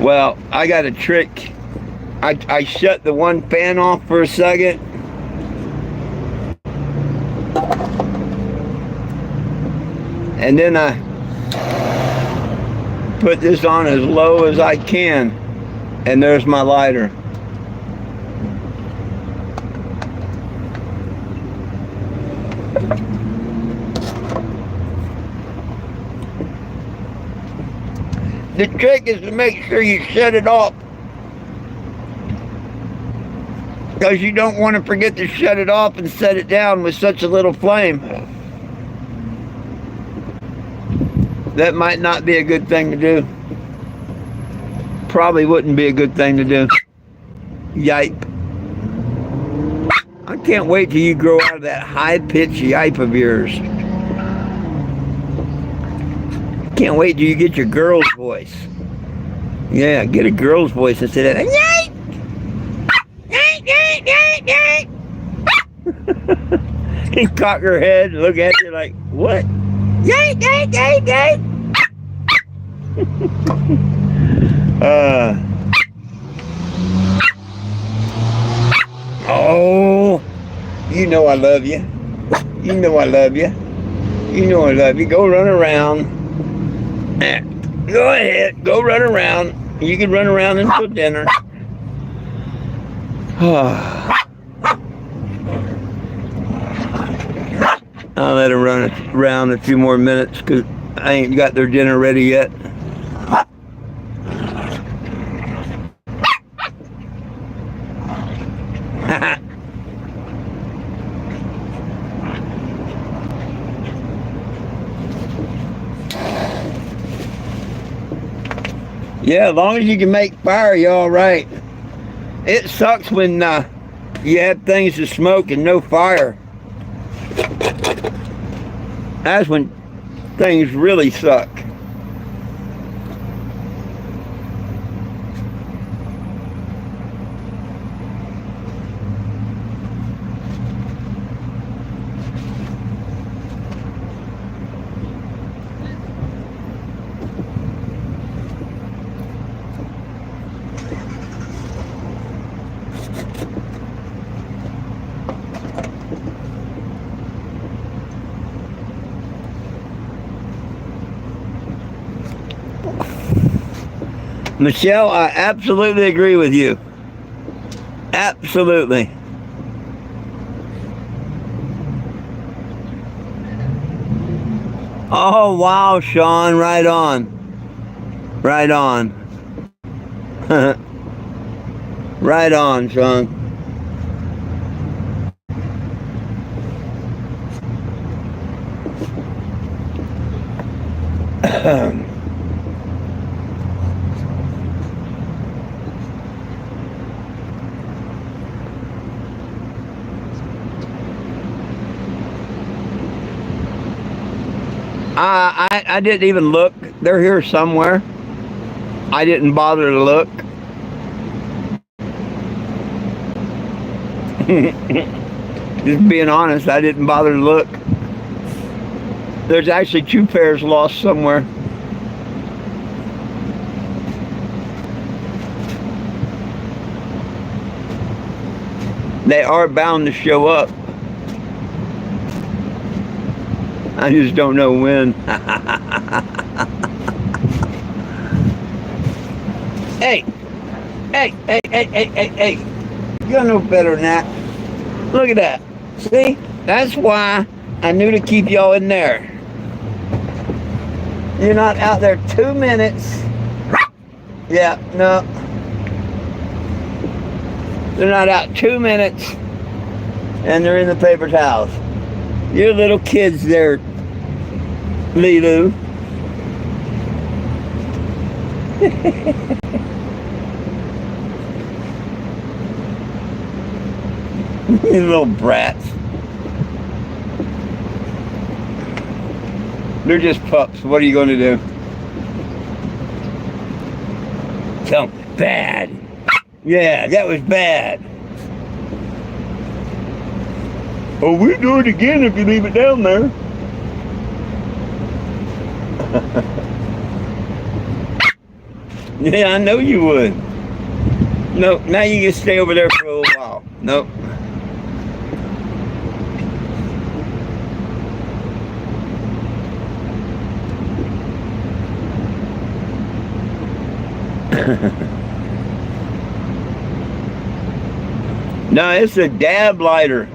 Well, I got a trick. I shut the one fan off for a second. And then I put this on as low as I can. And there's my lighter. The trick is to make sure you shut it off, because you don't want to forget to shut it off and set it down with such a little flame. That might not be a good thing to do. Probably wouldn't be a good thing to do. Yipe. I can't wait till you grow out of that high-pitched yipe of yours. Can't wait till you get your girl's voice. Yeah, get a girl's voice instead of yipe. You cock her head and look at you like, what? Yipe, yipe, yipe, yipe. Oh, you know I love you. You know I love you. You know I love you. Go run around. Go ahead. Go run around. You can run around until dinner. I'll let her run around a few more minutes because I ain't got their dinner ready yet. Yeah, as long as you can make fire, you're all right. It sucks when you have things to smoke and no fire. That's when things really suck. Michelle, I absolutely agree with you. Absolutely. Oh, wow, Sean, right on. Right on. Right on, Sean. I didn't even look. They're here somewhere. I didn't bother to look. Just being honest, I didn't bother to look. There's actually 2 pairs lost somewhere. They are bound to show up. I just don't know when. Hey, hey. You're no better than that. Look at that. See? That's why I knew to keep y'all in there. You're not out there 2 minutes. Yeah, no. They're not out 2 minutes and they're in the paper towels. You're little kids there, Lilu. You little brats. They're just pups. What are you going to do? Tell them, bad. Yeah, that was bad. Oh, we'll do it again if you leave it down there. Yeah, I know you would. No, now you can stay over there for a little while. Nope. No, it's a dab lighter.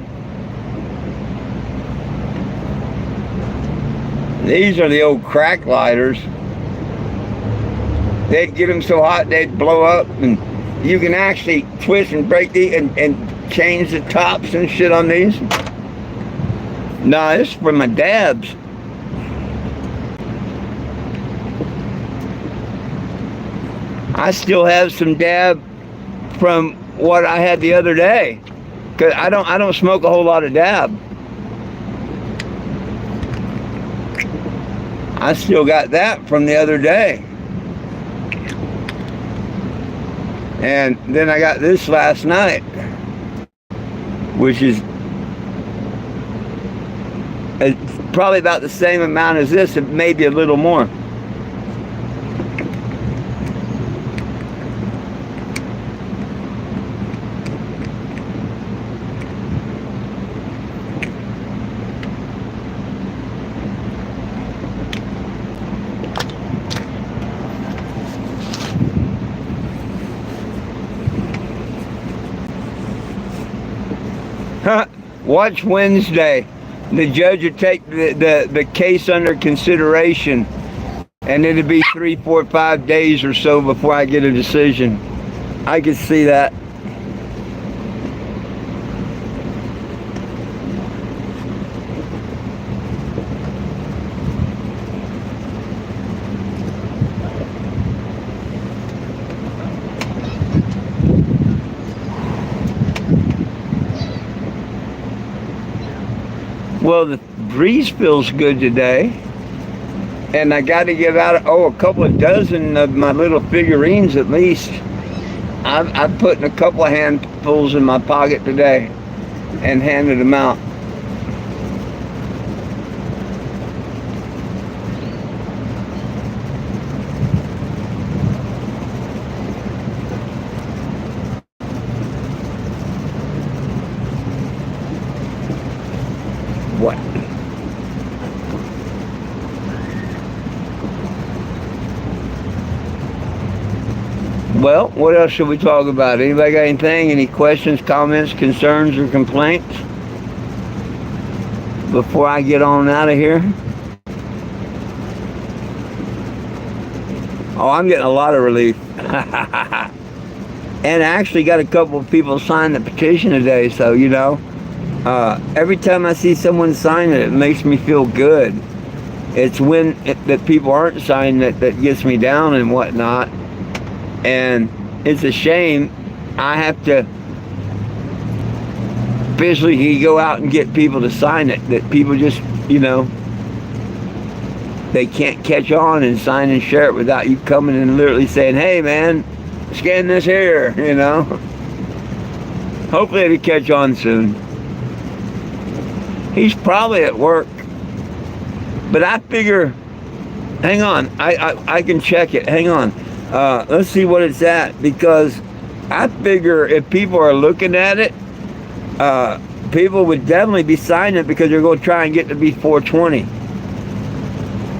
These are the old crack lighters. They'd get them so hot they'd blow up, and you can actually twist and break these and change the tops and shit on these. No, this is for my dabs. I still have some dab from what I had the other day. Cause I don't smoke a whole lot of dab. I still got that from the other day. And then I got this last night, which is probably about the same amount as this, maybe a little more. Watch Wednesday. The judge will take the case under consideration, and it'll be 3, 4, 5 days or so before I get a decision. I can see that. Well, the breeze feels good today, and I got to give out a couple of dozen of my little figurines at least. I've put in a couple of handfuls in my pocket today and handed them out. What? Well, what else should we talk about? Anybody got anything? Any questions, comments, concerns, or complaints? Before I get on out of here? Oh, I'm getting a lot of relief. And I actually got a couple of people sign the petition today, so, you know. Every time I see someone sign it, it makes me feel good. It's when that people aren't signing it that gets me down and whatnot. And it's a shame I have to physically go out and get people to sign it. That people just, you know, they can't catch on and sign and share it without you coming and literally saying, hey man, scan this here, you know. Hopefully it'll catch on soon. He's probably at work, but I figure, hang on, I can check it, hang on. Let's see what it's at, because I figure if people are looking at it, people would definitely be signing it because they're going to try and get to be 420.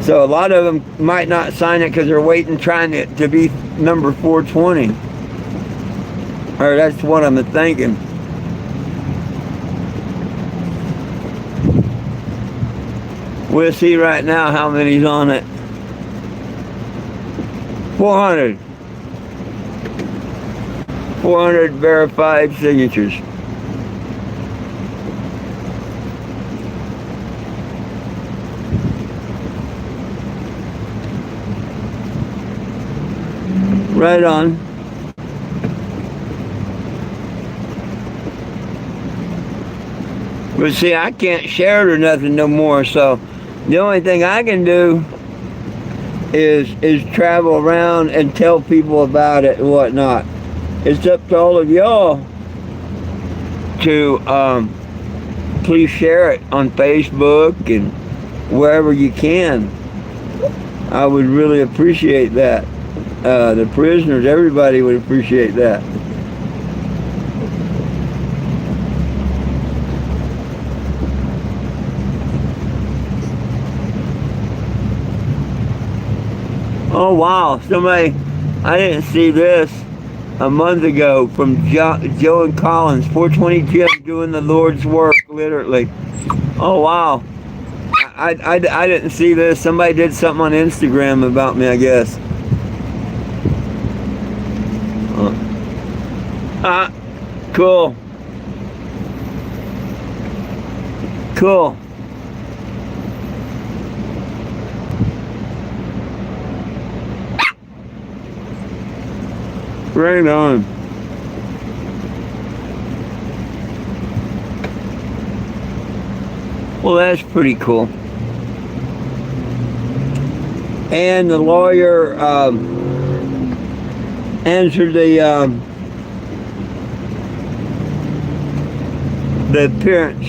So a lot of them might not sign it because they're waiting, trying to be number 420. Or that's what I'm thinking. We'll see right now how many's on it. 400. 400 verified signatures. Right on. But see, I can't share it or nothing no more, so the only thing I can do is travel around and tell people about it and whatnot. It's up to all of y'all to please share it on Facebook and wherever you can. I would really appreciate that. The prisoners, everybody would appreciate that. Oh wow, somebody, I didn't see this a month ago from Joe and Collins, 420 Jim doing the Lord's work, literally. Oh wow, I didn't see this. Somebody did something on Instagram about me, I guess. Cool. Cool. Right on. Well, that's pretty cool. And the lawyer answered the appearance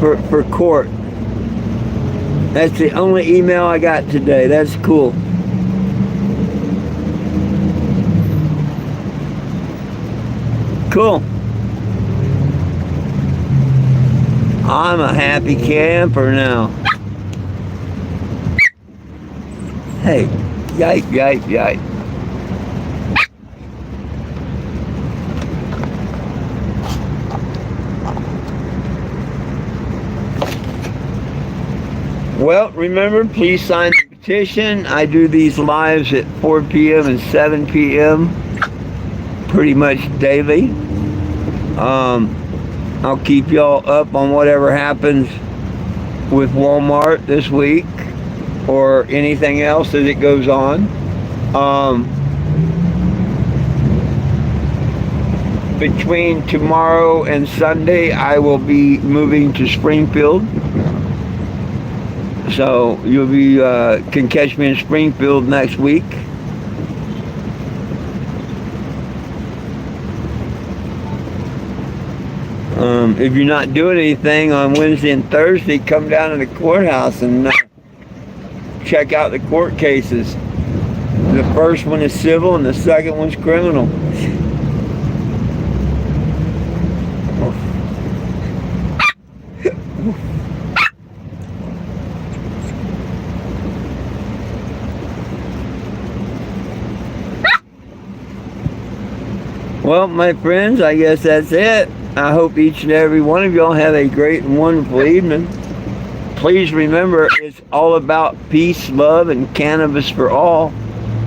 for court. That's the only email I got today. That's cool. Cool. I'm a happy camper now. Hey, yipe, yipe, yipe. Well, remember, please sign the petition. I do these lives at 4 p.m. and 7 p.m. pretty much daily. I'll keep y'all up on whatever happens with Walmart this week or anything else as it goes on. Between tomorrow and Sunday, I will be moving to Springfield. So you'll be can catch me in Springfield next week. If you're not doing anything on Wednesday and Thursday, come down to the courthouse and check out the court cases. The first one is civil and the second one's criminal. Well, my friends, I guess that's it. I hope each and every one of y'all have a great and wonderful evening. Please remember, it's all about peace, love, and cannabis for all.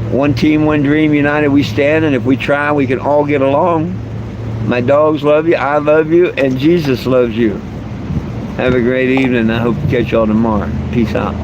One team, one dream, united we stand, and if we try, we can all get along. My dogs love you, I love you, and Jesus loves you. Have a great evening. I hope to catch y'all tomorrow. Peace out.